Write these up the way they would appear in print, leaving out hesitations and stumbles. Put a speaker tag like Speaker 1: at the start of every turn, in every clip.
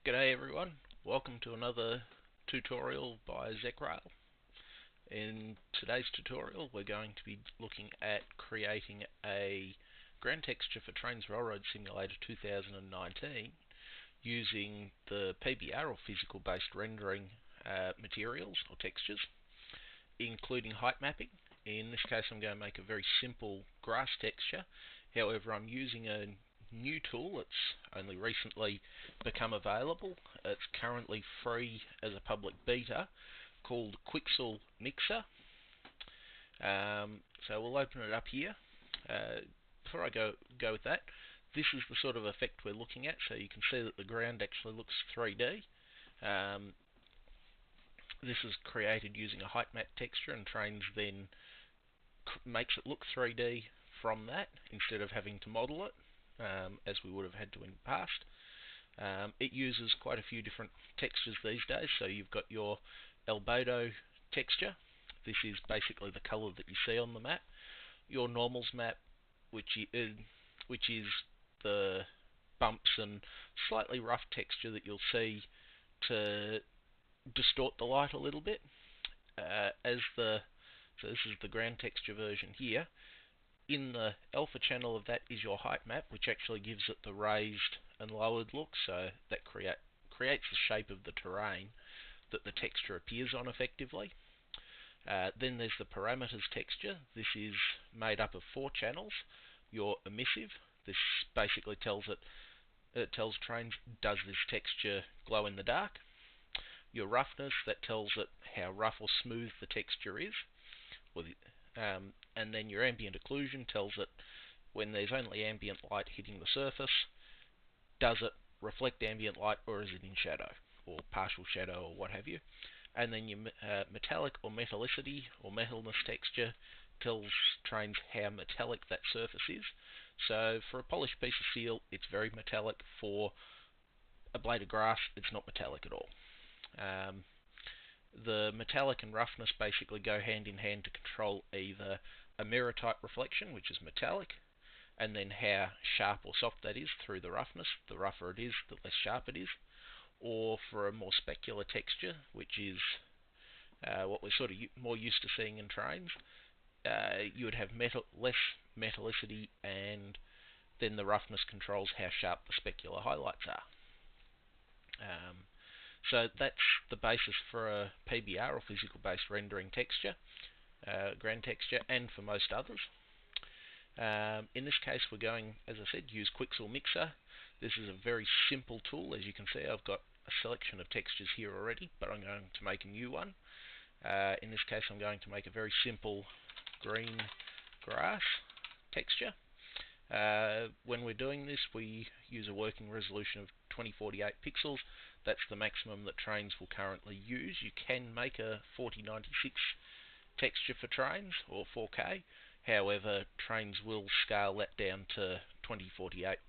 Speaker 1: G'day everyone, welcome to another tutorial by ZechRail. In today's tutorial we're going to be looking at creating a ground texture for Trainz Railroad Simulator 2019 using the PBR or physical based rendering materials or textures, including height mapping. In this case I'm going to make a very simple grass texture. However, I'm using a new tool that's only recently become available. It's currently free as a public beta called Quixel Mixer. So we'll open it up here. Before I go with that, this is the sort of effect we're looking at. So you can see that the ground actually looks 3D. This is created using a height map texture, and Trainz then makes it look 3D from that instead of having to model it as we would have had to in the past. It uses quite a few different textures these days. So you've got your Albedo texture. This is basically the color that you see on the map. Your normals map, which is the bumps and slightly rough texture that you'll see to distort the light a little bit. So this is the ground texture version here. In the alpha channel of that is your height map, which actually gives it the raised and lowered look, so that creates the shape of the terrain that the texture appears on effectively. Then there's the parameters texture. This is made up of 4 channels. Your emissive, this basically tells Trainz, does this texture glow in the dark? Your roughness, that tells it how rough or smooth the texture is. And then your ambient occlusion tells it when there's only ambient light hitting the surface, does it reflect ambient light or is it in shadow or partial shadow or what have you. And then your metallic or metallicity or metalness texture tells Trainz how metallic that surface is. So for a polished piece of steel it's very metallic. For a blade of grass it's not metallic at all. The metallic and roughness basically go hand in hand to control either a mirror type reflection, which is metallic, and then how sharp or soft that is through the roughness. The rougher it is, the less sharp it is. Or for a more specular texture, which is what we're sort of more used to seeing in Trainz, you would have less metallicity, and then the roughness controls how sharp the specular highlights are. So that's the basis for a PBR or physical based rendering texture, ground texture, and for most others. In this case we're going, as I said, use Quixel Mixer. This is a very simple tool. As you can see, I've got a selection of textures here already, but I'm going to make a new one. In this case I'm going to make a very simple green grass texture. When we're doing this we use a working resolution of 2048 pixels. That's the maximum that Trainz will currently use. You can make a 4096 texture for Trainz or 4K. However, Trainz will scale that down to 2048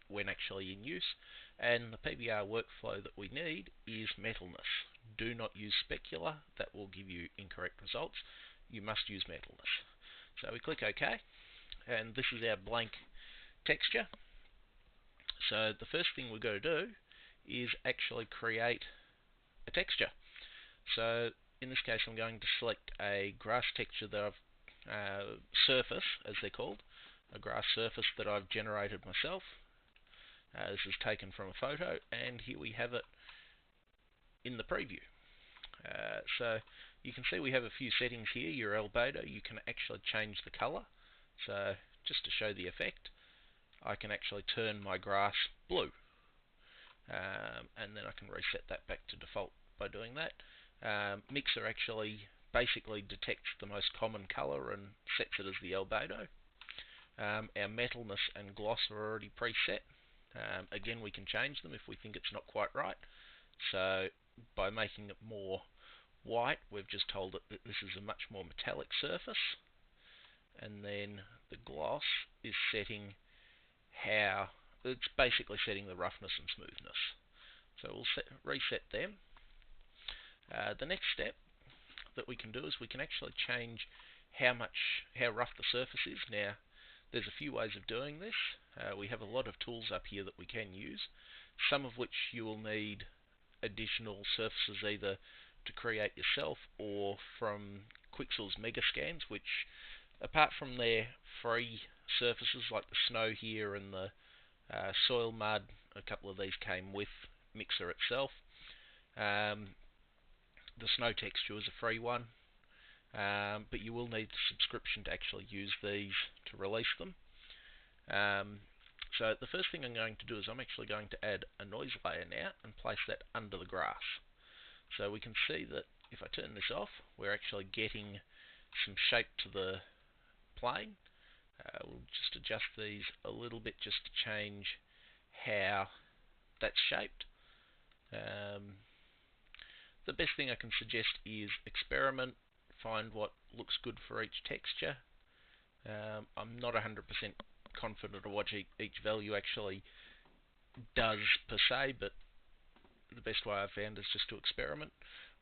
Speaker 1: when actually in use. And the PBR workflow that we need is metalness. Do not use specular. That will give you incorrect results. You must use metalness. So we click OK, and this is our blank texture. So the first thing we've got to do is actually create a texture. So in this case I'm going to select a grass texture that I've surface, as they're called, a grass surface that I've generated myself. This is taken from a photo, and here we have it in the preview. So you can see we have a few settings here. Your Albedo, you can actually change the color. So just to show the effect, I can actually turn my grass blue. And then I can reset that back to default by doing that. Mixer actually basically detects the most common color and sets it as the Albedo. Our metalness and gloss are already preset. Again, we can change them if we think it's not quite right. So by making it more white, we've just told it that this is a much more metallic surface. And then the gloss is setting it's basically setting the roughness and smoothness. So we'll reset them. The next step that we can do is we can actually change how rough the surface is. Now, there's a few ways of doing this. We have a lot of tools up here that we can use. some of which you will need additional surfaces either to create yourself or from Quixel's Mega Scans, which, apart from their free surfaces like the snow here and the soil mud, a couple of these came with Mixer itself. The snow texture is a free one, but you will need a subscription to actually use these to release them. So the first thing I'm going to do is I'm actually going to add a noise layer now and place that under the grass. So we can see that if I turn this off, we're actually getting some shape to the plane. We'll just adjust these a little bit just to change how that's shaped. The best thing I can suggest is experiment, find what looks good for each texture. I'm not 100% confident of what each value actually does per se, but the best way I've found is just to experiment.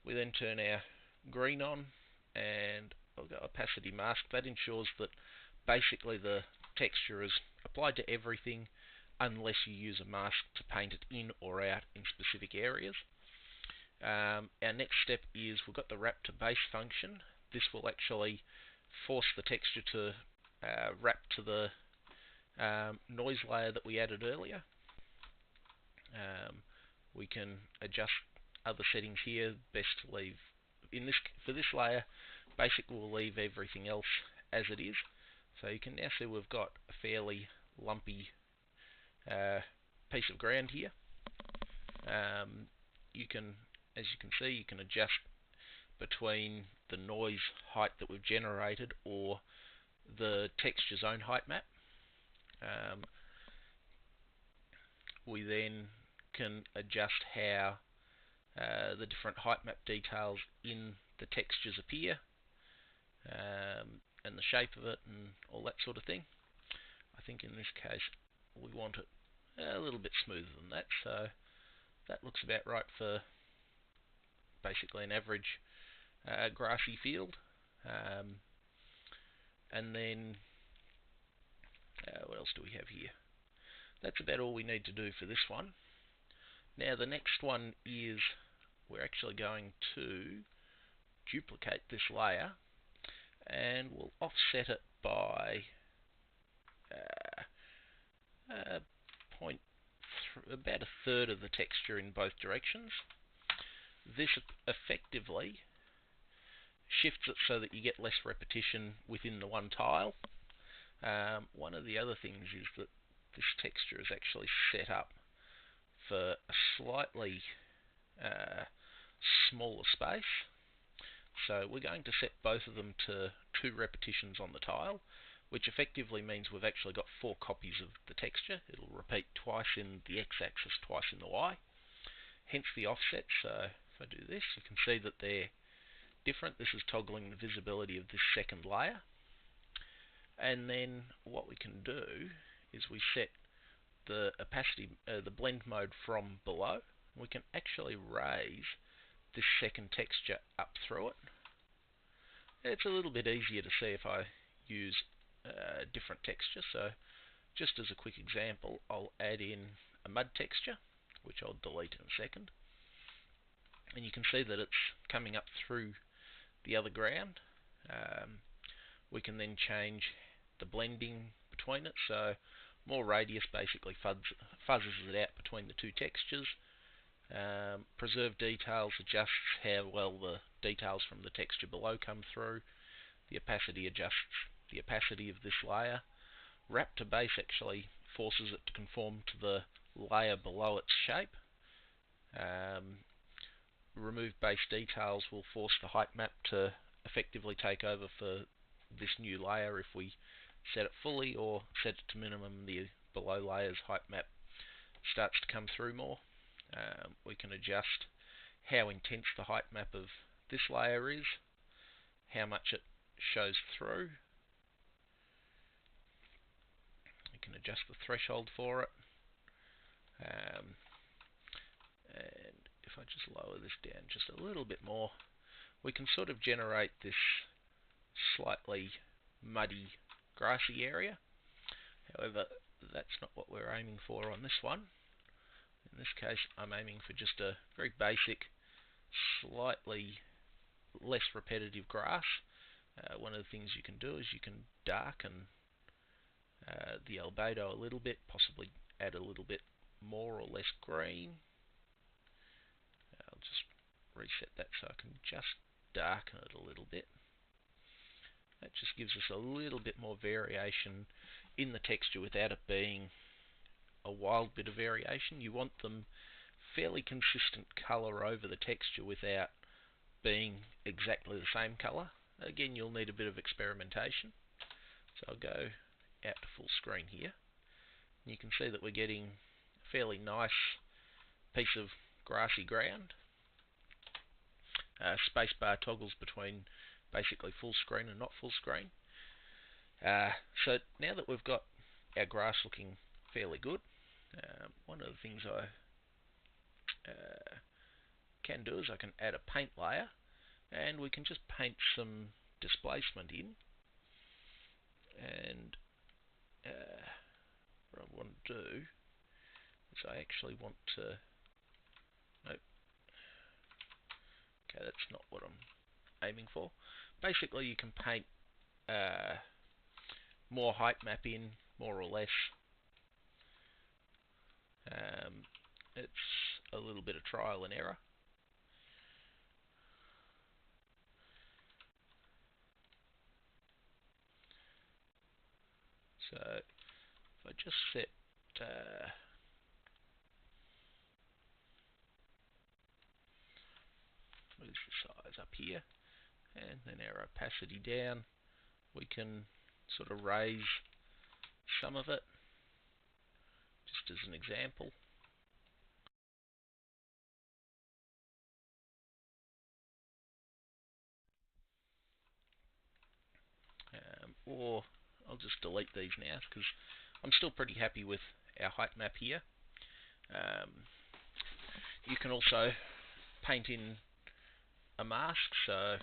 Speaker 1: We then turn our green on, and I'll go opacity mask. That ensures that basically the texture is applied to everything unless you use a mask to paint it in or out in specific areas. Our next step is we've got the wrap to base function. This will actually force the texture to wrap to the noise layer that we added earlier. We can adjust other settings here. Best to leave for this layer. Basic will leave everything else as it is. So you can now see we've got a fairly lumpy piece of ground here. As you can see, you can adjust between the noise height that we've generated or the texture's own height map. We then can adjust how the different height map details in the textures appear, and the shape of it and all that sort of thing. I think in this case we want it a little bit smoother than that, so that looks about right for basically an average grassy field. And then what else do we have here? That's about all we need to do for this one. Now the next one is we're actually going to duplicate this layer, and we'll offset it by about a third of the texture in both directions. This effectively shifts it so that you get less repetition within the one tile. One of the other things is that this texture is actually set up for a slightly smaller space. So we're going to set both of them to 2 repetitions on the tile, which effectively means we've actually got 4 copies of the texture. It'll repeat twice in the x-axis, twice in the y. Hence the offset. So if I do this, you can see that they're different. This is toggling the visibility of this second layer. And then what we can do is we set the opacity, the blend mode from below. We can actually raise this second texture up through it. It's a little bit easier to see if I use a different texture. So just as a quick example, I'll add in a mud texture, which I'll delete in a second. And you can see that it's coming up through the other ground. We can then change the blending between it, so more radius basically fuzzes it out between the 2 textures. Preserve details adjusts how well the details from the texture below come through. The opacity adjusts the opacity of this layer. Wrap to base actually forces it to conform to the layer below its shape. Remove base details will force the height map to effectively take over for this new layer. If we set it fully or set it to minimum, the below layer's height map starts to come through more. We can adjust how intense the height map of this layer is, how much it shows through. We can adjust the threshold for it. And if I just lower this down just a little bit more, we can sort of generate this slightly muddy, grassy area. However, that's not what we're aiming for on this one. In this case, I'm aiming for just a very basic, slightly less repetitive grass. One of the things you can do is you can darken the albedo a little bit, possibly add a little bit more or less green. I'll just reset that so I can just darken it a little bit. That just gives us a little bit more variation in the texture without it being a wild bit of variation. You want them fairly consistent colour over the texture without being exactly the same colour. Again, you'll need a bit of experimentation. So I'll go out to full screen here. You can see that we're getting a fairly nice piece of grassy ground. Spacebar toggles between basically full screen and not full screen. So now that we've got our grass looking fairly good, one of the things I can do is I can add a paint layer, and we can just paint some displacement in. And what I want to do is I actually want to... Nope. Okay, that's not what I'm aiming for. Basically, you can paint more height map in, more or less. It's a little bit of trial and error. So if I just set move the size up here, and then our opacity down, we can sort of raise some of it, just as an example. Or I'll just delete these now because I'm still pretty happy with our height map here. You can also paint in a mask, so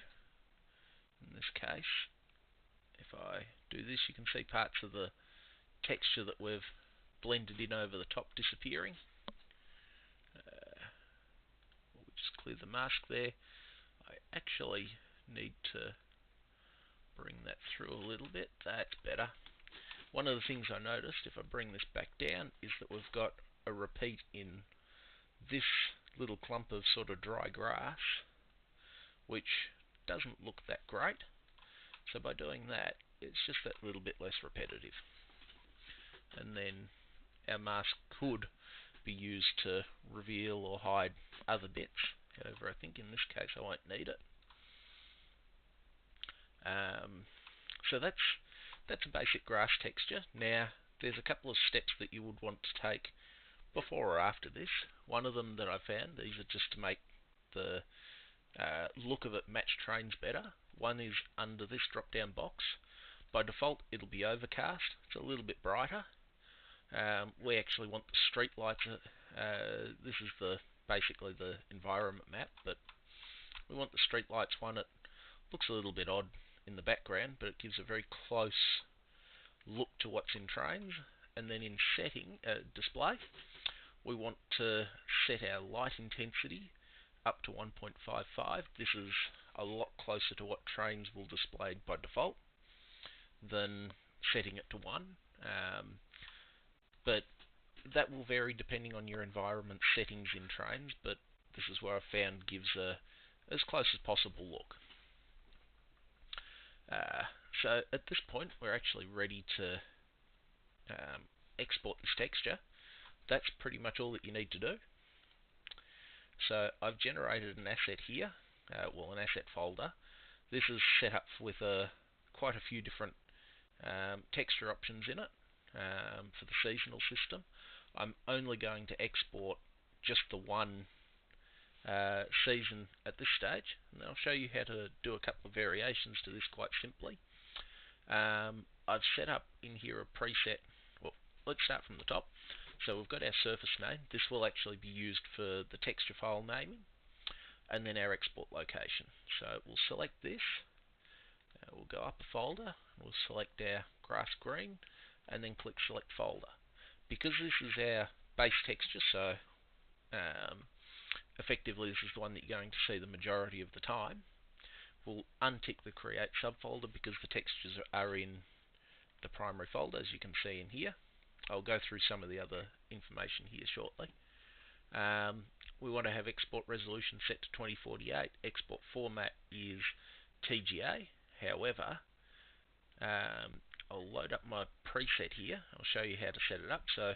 Speaker 1: in this case, if I do this, you can see parts of the texture that we've blended in over the top disappearing. We'll just clear the mask there. I actually need to bring that through a little bit. That's better. One of the things I noticed, if I bring this back down, is that we've got a repeat in this little clump of sort of dry grass, which doesn't look that great. So by doing that, it's just that little bit less repetitive. And then our mask could be used to reveal or hide other bits. However, I think in this case I won't need it. So that's a basic grass texture. Now, there's a couple of steps that you would want to take before or after this. One of them that I found, these are just to make the look of it match Trainz better. One is under this drop-down box. By default, it'll be overcast. It's a little bit brighter. We actually want the street lights. This is basically the environment map, but we want the street lights one. It looks a little bit odd in the background, but it gives a very close look to what's in Trainz. And then in setting display, we want to set our light intensity up to 1.55. This is a lot closer to what Trainz will display by default than setting it to 1. But that will vary depending on your environment settings in Trainz, but this is where I found gives a as close as possible look. So at this point, we're actually ready to export this texture. That's pretty much all that you need to do. So I've generated an asset here, an asset folder. This is set up with quite a few different texture options in it for the seasonal system. I'm only going to export just the one season at this stage, and I'll show you how to do a couple of variations to this quite simply. I've set up in here a preset. Well, let's start from the top. So we've got our surface name. This will actually be used for the texture file naming, and then our export location. So we'll select this. We'll go up a folder. We'll select our grass green, and then click select folder. Because this is our base texture, so effectively this is the one that you're going to see the majority of the time, we'll untick the create subfolder because the textures are in the primary folder, as you can see in here. I'll go through some of the other information here shortly. We want to have export resolution set to 2048. Export format is TGA. However, I'll load up my preset here. I'll show you how to set it up. So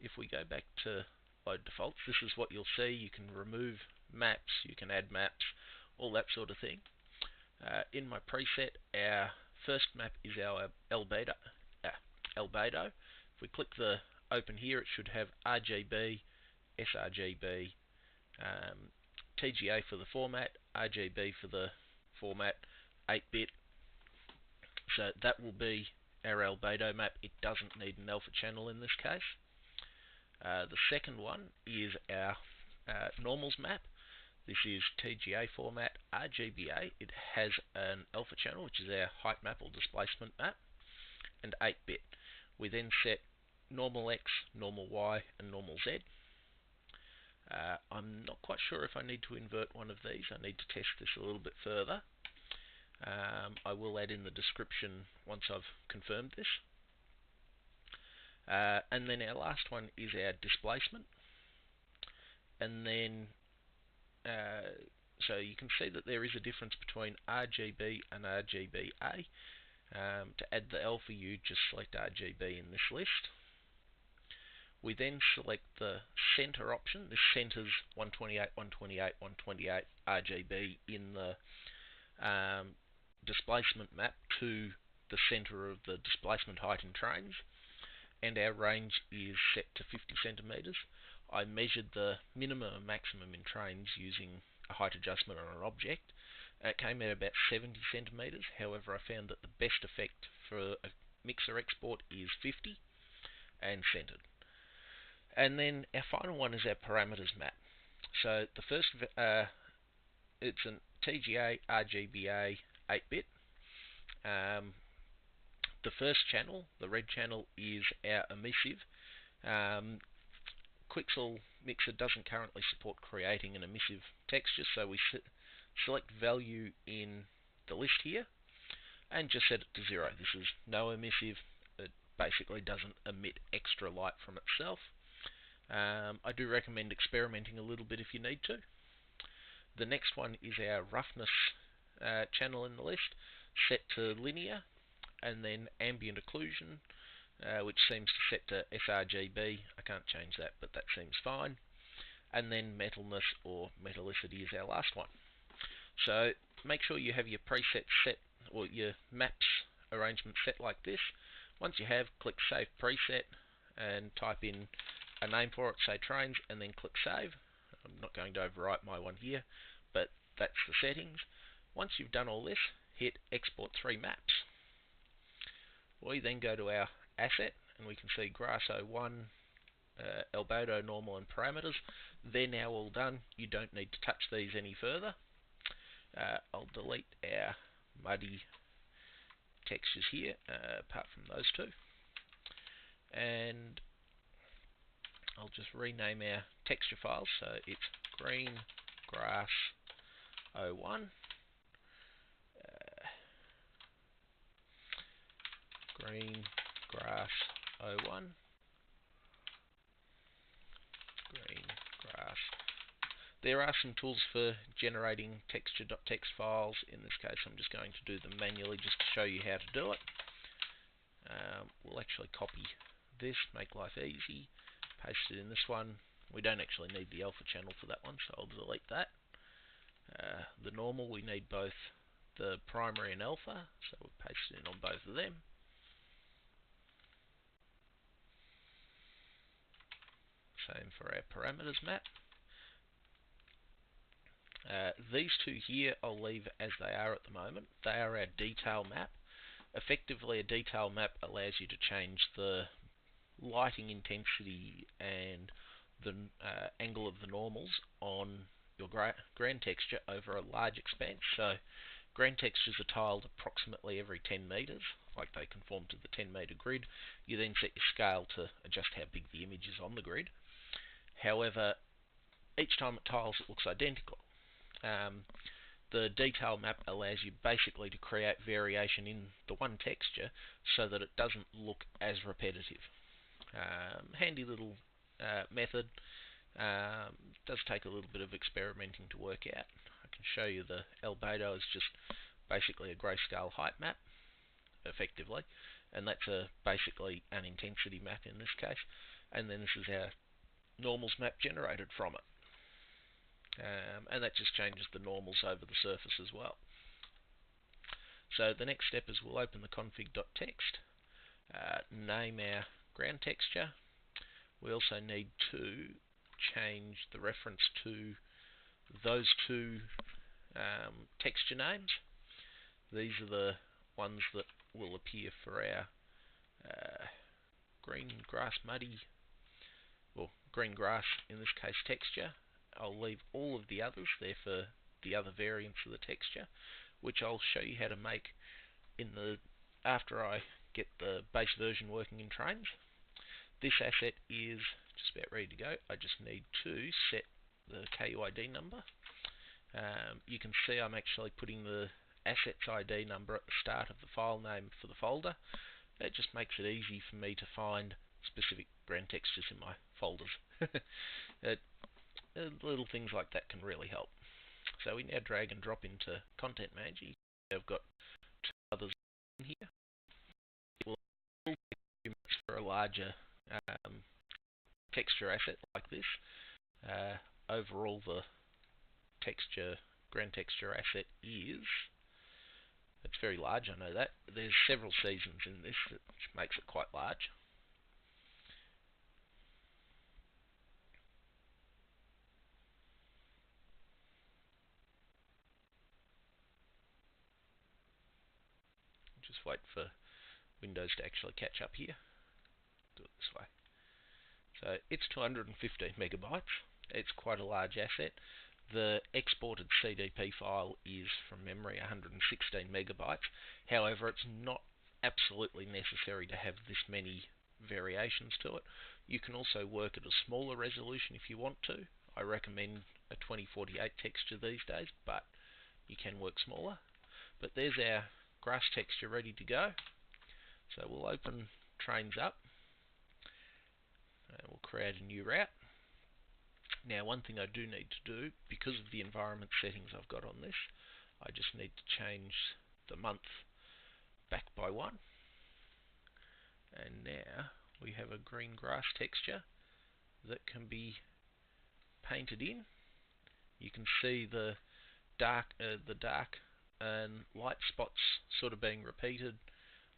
Speaker 1: if we go back to load defaults, this is what you'll see. You can remove maps, you can add maps, all that sort of thing. In my preset, our first map is our Albedo. If we click the open here, it should have RGB, sRGB, TGA for the format, RGB for the format, 8-bit. So that will be our Albedo map. It doesn't need an alpha channel in this case. The second one is our normals map. This is TGA format, RGBA. It has an alpha channel, which is our height map or displacement map, and 8-bit. We then set normal X, normal Y, and normal Z. I'm not quite sure if I need to invert one of these. I need to test this a little bit further. I will add in the description once I've confirmed this. And then our last one is our displacement. And then, so you can see that there is a difference between RGB and RGBA. To add the alpha, you just select RGB in this list. We then select the center option. This centers 128, 128, 128 RGB in the displacement map to the center of the displacement height in Trainz, and our range is set to 50 centimeters. I measured the minimum and maximum in Trainz using a height adjustment on an object. It came out about 70 centimeters. However, I found that the best effect for a mixer export is 50 and centered. And then our final one is our parameters map. So the first, it's an TGA, RGBA, 8-bit. The first channel, the red channel, is our emissive. Quixel Mixer doesn't currently support creating an emissive texture, so we select value in the list here and just set it to 0. This is no emissive. It basically doesn't emit extra light from itself. I do recommend experimenting a little bit if you need to. The next one is our roughness channel in the list, set to linear, and then ambient occlusion, which seems to set to sRGB. I can't change that, but that seems fine. And then metalness or metallicity is our last one. So make sure you have your presets set, or your maps arrangement set like this. Once you have, click Save Preset and type in a name for it, say Trainz, and then click Save. I'm not going to overwrite my one here, but that's the settings. Once you've done all this, hit Export 3 Maps. We then go to our asset, and we can see Grass 01, Albedo, Normal, and Parameters. They're now all done. You don't need to touch these any further. I'll delete our muddy textures here, apart from those two. And I'll just rename our texture files. So it's green grass 01, green grass 01, green grass. There are some tools for generating texture.txt files. In this case, I'm just going to do them manually just to show you how to do it. We'll actually copy this, make life easy, paste it in this one. We don't actually need the alpha channel for that one, so I'll delete that. The normal, we need both the primary and alpha, so we'll paste it in on both of them. Same for our parameters map. These two here I'll leave as they are at the moment. They are our detail map. Effectively, a detail map allows you to change the lighting intensity and the angle of the normals on your grand texture over a large expanse. So grand textures are tiled approximately every 10 meters, like they conform to the 10 meter grid. You then set your scale to adjust how big the image is on the grid. However, each time it tiles it looks identical. The detail map allows you basically to create variation in the one texture so that it doesn't look as repetitive. Handy little method. Does take a little bit of experimenting to work out. I can show you the Albedo is just basically a grayscale height map, effectively, and that's basically an intensity map in this case, and then this is our normals map generated from it. And that just changes the normals over the surface as well. So the next step is we'll open the config.txt, name our ground texture. We also need to change the reference to those two texture names. These are the ones that will appear for our green grass muddy, or green grass in this case texture. I'll leave all of the others there for the other variants of the texture, which I'll show you how to make after I get the base version working in Trainz. This asset is just about ready to go. I just need to set the KUID number. You can see I'm actually putting the assets ID number at the start of the file name for the folder. It just makes it easy for me to find specific ground textures in my folders. Little things like that can really help. So we now drag and drop into Content Manager. I've got two others in here. It will take a few minutes for a larger texture asset like this. Overall, the ground texture asset it's very large, I know that. There's several seasons in this, which makes it quite large. Just wait for Windows to actually catch up here. Do it this way. So it's 215 megabytes. It's quite a large asset. The exported CDP file is, from memory, 116 megabytes. However, it's not absolutely necessary to have this many variations to it. You can also work at a smaller resolution if you want to. I recommend a 2048 texture these days, but you can work smaller. But there's our grass texture ready to go. So we'll open Trainz up. We'll create a new route. Now, one thing I do need to do, because of the environment settings I've got on this, I just need to change the month back by 1. And now we have a green grass texture that can be painted in. You can see the dark and light spots sort of being repeated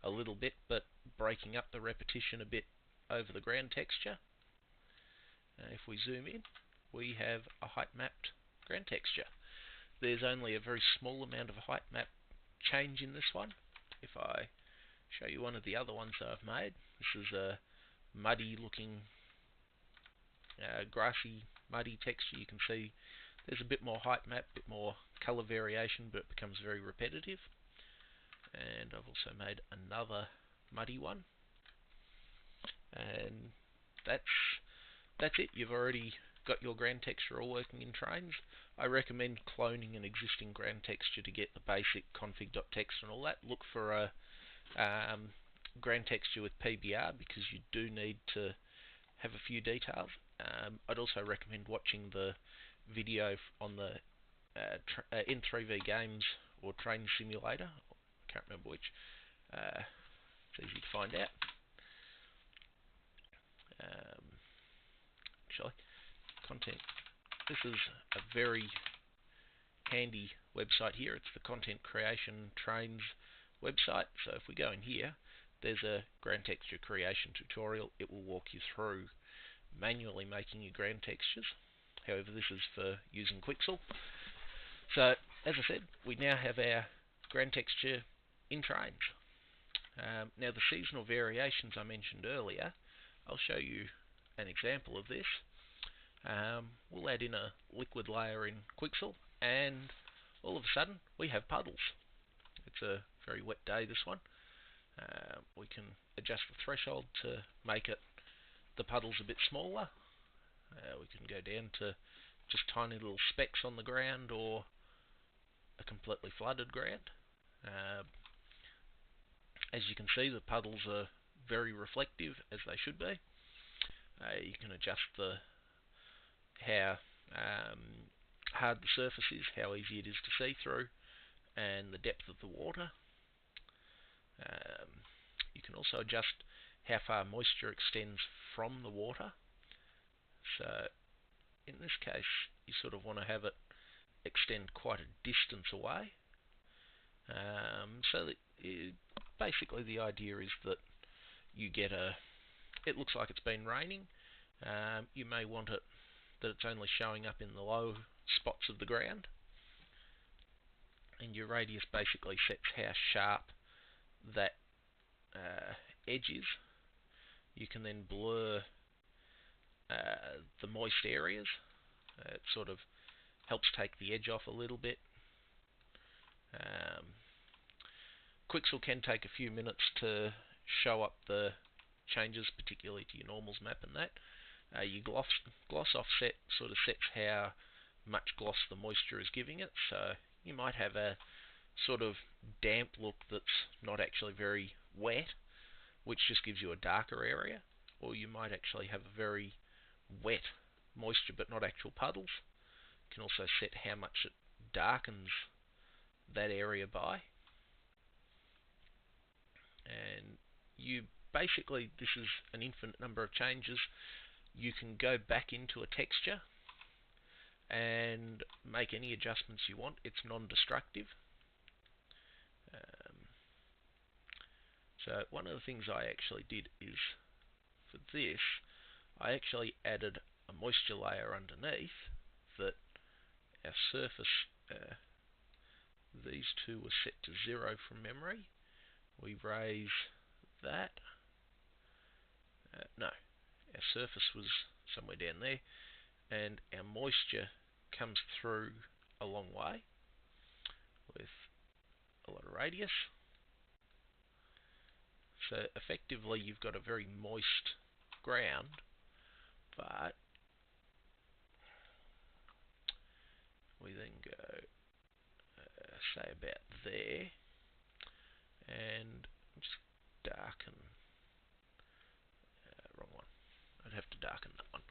Speaker 1: a little bit, but breaking up the repetition a bit over the ground texture. If we zoom in, we have a height mapped ground texture. There's only a very small amount of height map change in this one. If I show you one of the other ones that I've made, this is a muddy looking, grassy, muddy texture. You can see there's a bit more height map, a bit more color variation, but it becomes very repetitive. And I've also made another muddy one. And that's it. You've already got your ground texture all working in Trainz. I recommend cloning an existing ground texture to get the basic config.txt and all that. Look for a ground texture with PBR because you do need to have a few details. I'd also recommend watching the video on the N3V Games or Trainz Simulator. I can't remember which. It's easy to find out. Actually, content. This is a very handy website here. It's the Content Creation Trainz website. So if we go in here, there's a ground texture creation tutorial. It will walk you through manually making your ground textures. However, this is for using Quixel. So, as I said, we now have our ground texture in Trainz. Now, the seasonal variations I mentioned earlier, I'll show you an example of this. We'll add in a liquid layer in Quixel, and all of a sudden, we have puddles. It's a very wet day, this one. We can adjust the threshold to make the puddles a bit smaller. We can go down to just tiny little specks on the ground or a completely flooded ground. As you can see, the puddles are very reflective, as they should be. You can adjust how hard the surface is, how easy it is to see through, and the depth of the water. You can also adjust how far moisture extends from the water. So in this case, you sort of want to have it extend quite a distance away. So that basically the idea is that you get it looks like it's been raining. You may want it that it's only showing up in the low spots of the ground, and your radius basically sets how sharp that edge is. You can then blur the moist areas. It sort of helps take the edge off a little bit. Quixel can take a few minutes to show up the changes, particularly to your normals map and that. Your gloss offset sort of sets how much gloss the moisture is giving it. So you might have a sort of damp look that's not actually very wet, which just gives you a darker area. Or you might actually have a very wet moisture but not actual puddles. You can also set how much it darkens that area by. And you basically, this is an infinite number of changes. You can go back into a texture and make any adjustments you want. It's non-destructive. So one of the things I actually did is, for this, I actually added a moisture layer underneath that our surface, these two were set to 0 from memory. We raise that. No, our surface was somewhere down there, and our moisture comes through a long way with a lot of radius. So effectively you've got a very moist ground, but we then go say about there and just darken, wrong one, I'd have to darken that one.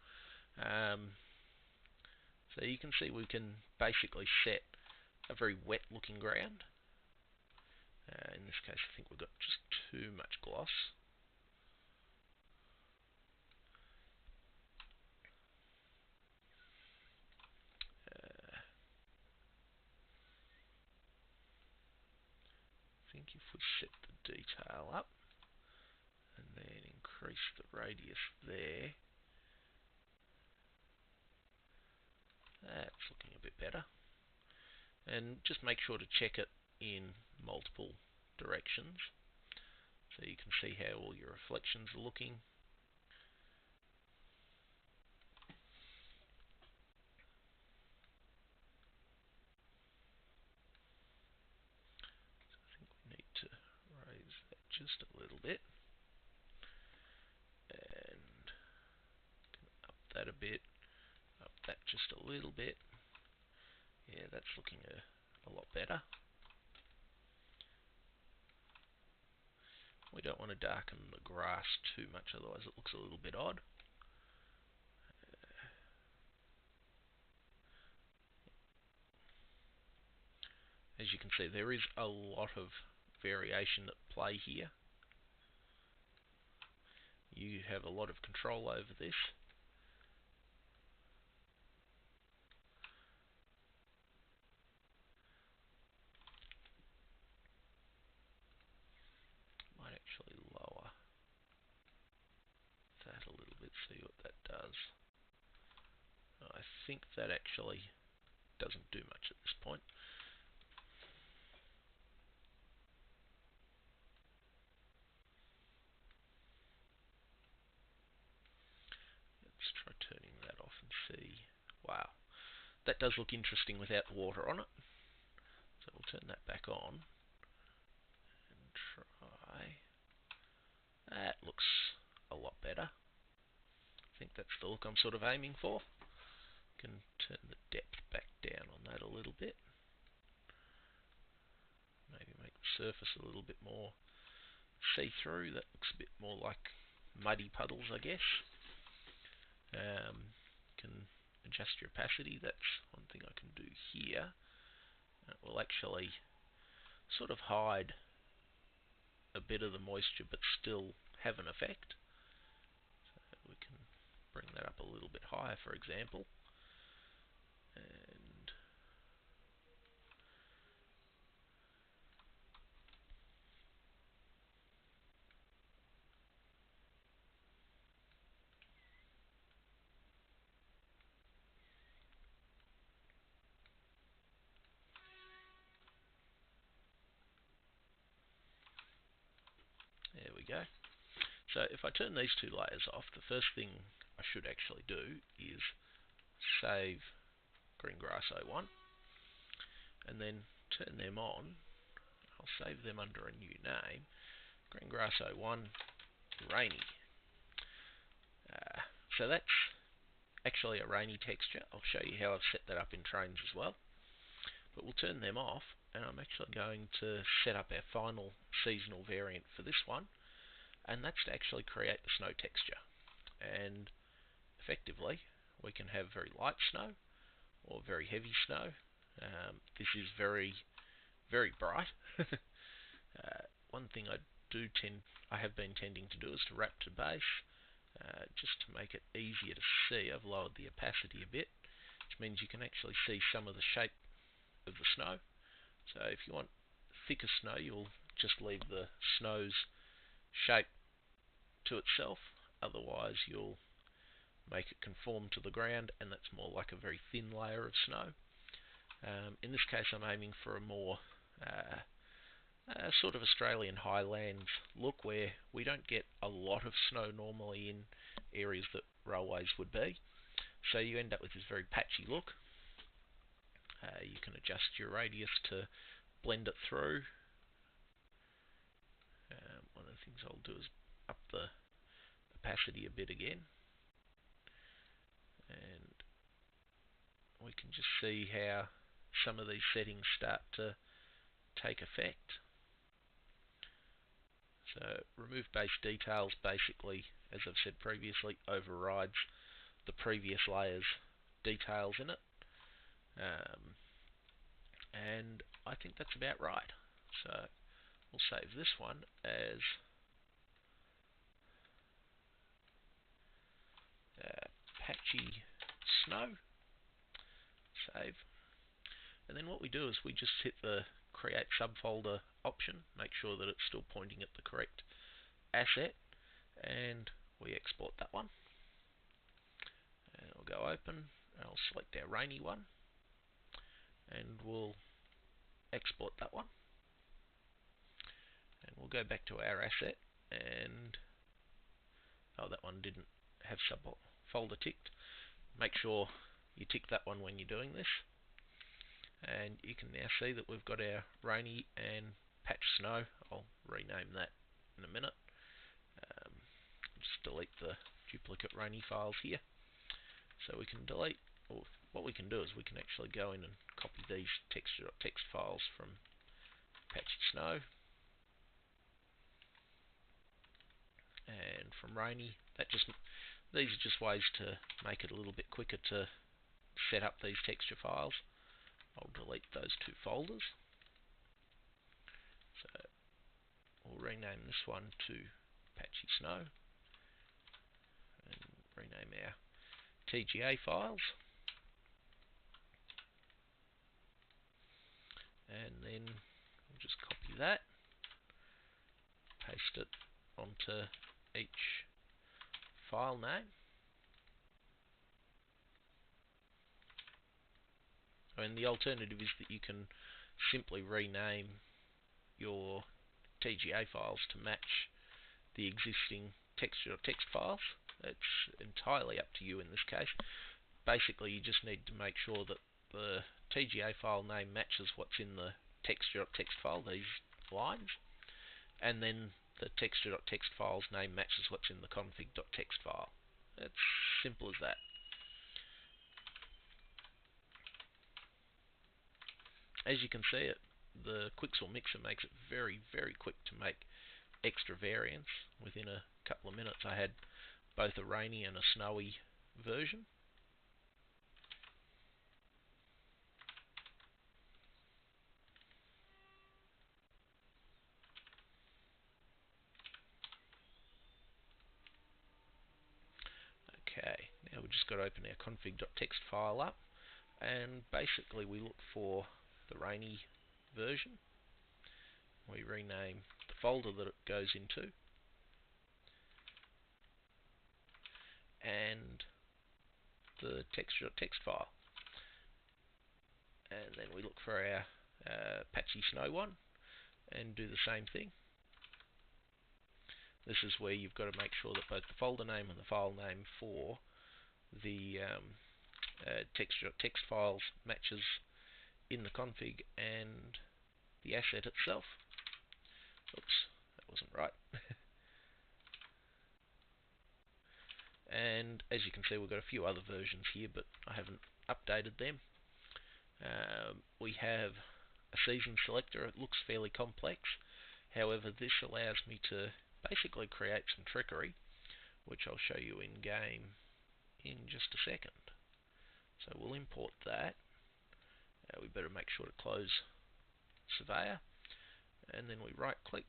Speaker 1: So you can see we can basically set a very wet looking ground. In this case I think we've got just too much gloss. I think if we set the detail up and then increase the radius there, that's looking a bit better. And just make sure to check it in multiple directions so you can see how all your reflections are looking. So I think we need to raise that just a little bit and up that a bit, up that just a little bit. Yeah, that's looking a lot better. We don't want to darken the grass too much, otherwise it looks a little bit odd. As you can see, there is a lot of variation at play here. You have a lot of control over this. Might actually lower that a little bit, see what that does. I think that actually doesn't do much at this point. Let's try turning that off and see. Wow, that does look interesting without the water on it. So we'll turn that back on and try. That looks a lot better. I think that's the look I'm sort of aiming for. Can turn the depth back down on that a little bit. Maybe make the surface a little bit more see-through. That looks a bit more like muddy puddles, I guess. Can adjust your opacity. That's one thing I can do here. It will actually sort of hide a bit of the moisture but still have an effect. So we can bring that up a little bit higher, for example. And there we go. So if I turn these two layers off, the first thing I should actually do is save Green Grass 01 and then turn them on. I'll save them under a new name. Green Grass 01 Rainy. So that's actually a rainy texture. I'll show you how I've set that up in Trainz as well. But we'll turn them off, and I'm actually going to set up our final seasonal variant for this one, and that's to actually create the snow texture. And effectively, we can have very light snow or very heavy snow. This is very, very bright. One thing I have been tending to do is to wrap to base, just to make it easier to see. I've lowered the opacity a bit, which means you can actually see some of the shape of the snow. So if you want thicker snow, you'll just leave the snow's shape to itself. Otherwise, you'll make it conform to the ground, and that's more like a very thin layer of snow. In this case, I'm aiming for a more sort of Australian highlands look, where we don't get a lot of snow normally in areas that railways would be. So you end up with this very patchy look. You can adjust your radius to blend it through. One of the things I'll do is up the opacity a bit again, and we can just see how some of these settings start to take effect. So remove base details basically, as I've said previously, overrides the previous layer's details in it. And I think that's about right. So we'll save this one as patchy snow. Save. And then what we do is we just hit the create subfolder option, make sure that it's still pointing at the correct asset, and we export that one. And I'll go open, and I'll select our rainy one, and we'll export that one. And we'll go back to our asset, and that one didn't have subfolder ticked. Make sure you tick that one when you're doing this. And you can now see that we've got our rainy and patch snow. I'll rename that in a minute. Just delete the duplicate rainy files here. So we can delete, or what we can do is we can actually go in and copy these texture.txt files from patched snow and from rainy. These are just ways to make it a little bit quicker to set up these texture files. I'll delete those two folders. So we'll rename this one to patchy snow and rename our TGA files. And then we'll just copy that, paste it onto each file name. And the alternative is that you can simply rename your TGA files to match the existing texture.txt files. It's entirely up to you in this case. Basically, you just need to make sure that the TGA file name matches what's in the texture.txt file, these lines, and then the texture.txt file's name matches what's in the config.txt file. It's simple as that. As you can see, the Quixel Mixer makes it very, very quick to make extra variants. Within a couple of minutes I had both a rainy and a snowy version. Okay, now we've just got to open our config.txt file up, and basically we look for the rainy version. We rename the folder that it goes into, and the text.txt file. And then we look for our patchy snow one and do the same thing. This is where you've got to make sure that both the folder name and the file name for the text.txt files matches in the config and the asset itself. Oops, that wasn't right. And as you can see, we've got a few other versions here, but I haven't updated them. We have a season selector. It looks fairly complex. However, this allows me to basically create some trickery, which I'll show you in game in just a second. So we'll import that. We better make sure to close Surveyor, and then we right click.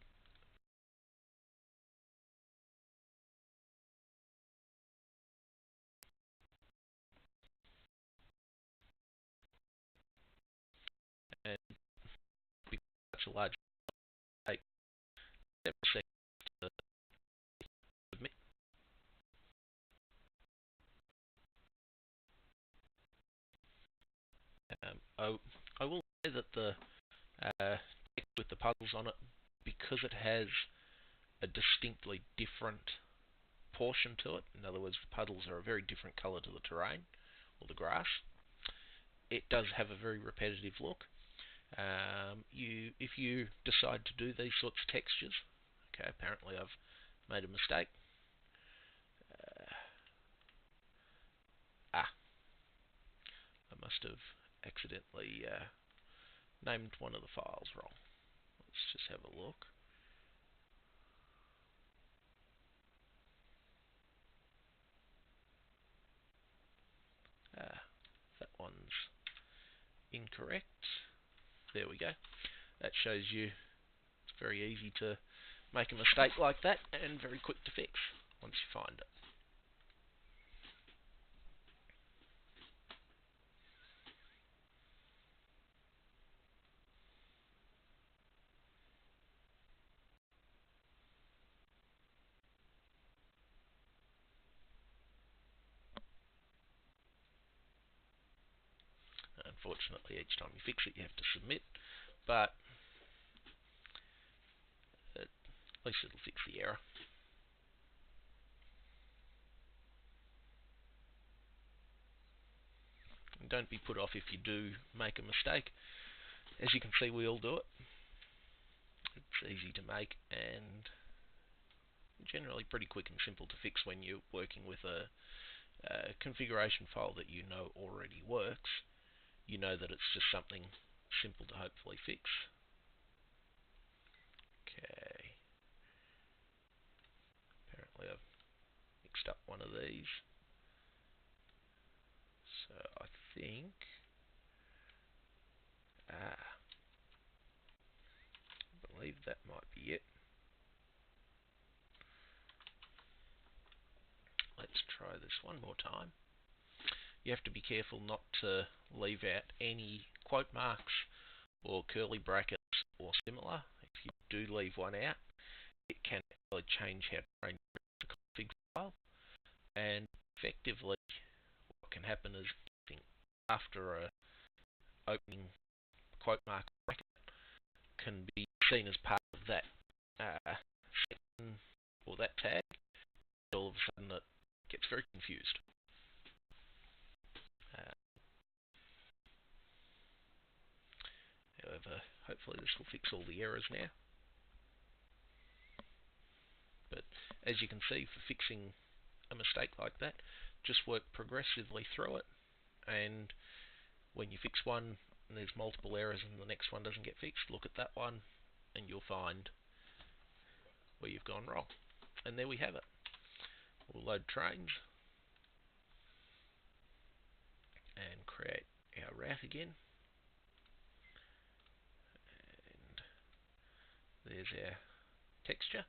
Speaker 1: And because it's such a large take, several seconds to submit. I will say that the text with the puzzles on it, because it has a distinctly different portion to it, in other words, the puddles are a very different colour to the terrain or the grass, it does have a very repetitive look. If you decide to do these sorts of textures, okay, apparently I've made a mistake. I must have accidentally named one of the files wrong. Let's just have a look. That one's incorrect. There we go. That shows you it's very easy to make a mistake like that and very quick to fix once you find it. Unfortunately, each time you fix it, you have to submit, but at least it'll fix the error. And don't be put off if you do make a mistake. As you can see, we all do it. It's easy to make and generally pretty quick and simple to fix when you're working with a configuration file that you know already works. You know that it's just something simple to hopefully fix. Okay. Apparently I've mixed up one of these. So I think I believe that might be it. Let's try this one more time. You have to be careful not to leave out any quote marks or curly brackets or similar. If you do leave one out, it can actually change how to range the config file, and effectively what can happen is after a opening quote mark bracket can be seen as part of that section or that tag. All of a sudden it gets very confused. However, hopefully this will fix all the errors now. But as you can see, for fixing a mistake like that, just work progressively through it, and when you fix one, and there's multiple errors and the next one doesn't get fixed, look at that one and you'll find where you've gone wrong. And there we have it. We'll load Trainz and create our route again. And there's our texture.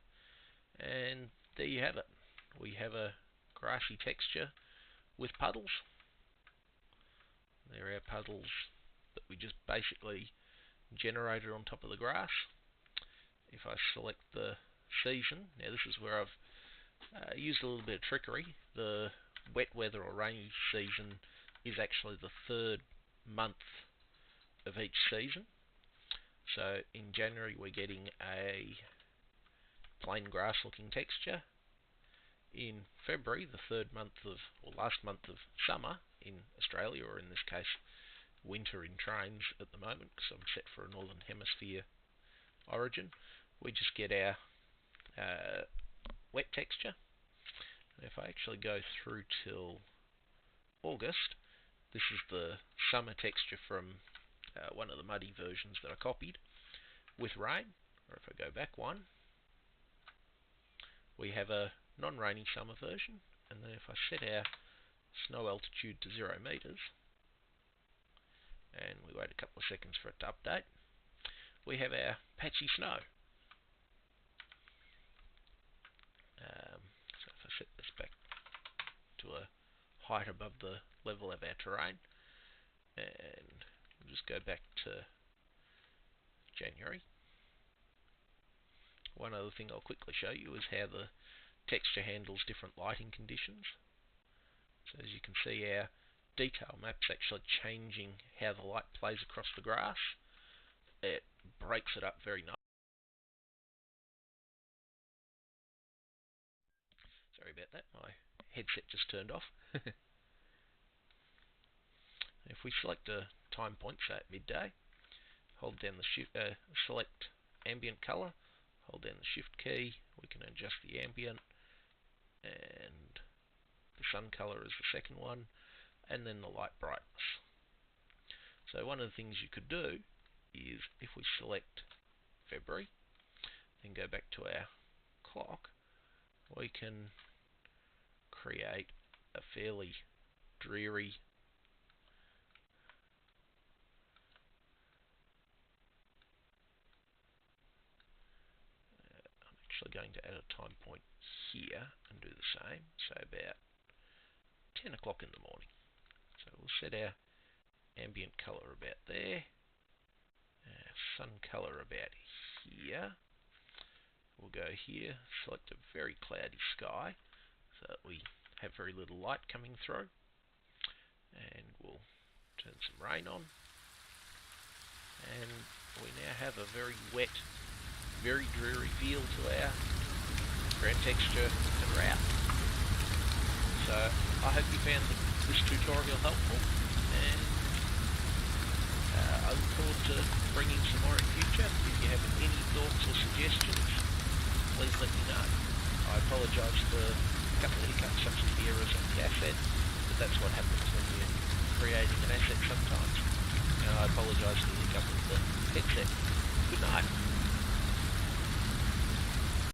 Speaker 1: And there you have it. We have a grassy texture with puddles. There are our puddles that we just basically generated on top of the grass. If I select the season, now this is where I've used a little bit of trickery. The wet weather or rainy season is actually the third month of each season. So in January we're getting a plain grass looking texture. In February, the third month of, or last month of summer in Australia, or in this case winter in Trainz at the moment because I'm set for a Northern Hemisphere origin, we just get our wet texture. And if I actually go through till August, this is the summer texture from one of the muddy versions that I copied with rain. Or if I go back one, we have a non-rainy summer version. And then if I set our snow altitude to 0 meters and we wait a couple of seconds for it to update, we have our patchy snow. So if I set this back to a height above the level of our terrain, and we'll just go back to January. One other thing I'll quickly show you is how the texture handles different lighting conditions. So as you can see, our detail map's actually changing how the light plays across the grass. It breaks it up very nicely. Sorry about that, my headset just turned off. If we select a time point, say at midday, hold down the shift, select ambient color, hold down the shift key, we can adjust the ambient, and the sun color is the second one, and then the light brightness. So one of the things you could do is, if we select February, then go back to our clock, we can create a fairly dreary I'm actually going to add a time point here and do the same, so about 10 o'clock in the morning. So we'll set our ambient color about there, our sun color about here. We'll go here, select a very cloudy sky so that we have very little light coming through, and we'll turn some rain on, and we now have a very wet, very dreary feel to our ground texture and route. So I hope you found this tutorial helpful, and I look forward to bringing some more in future. If you have any thoughts or suggestions, please let me know. I apologise for a couple of hiccups such as the errors on the asset, but that's what happens when you're creating an asset sometimes. And I apologise for the hiccup with the headset. Good night.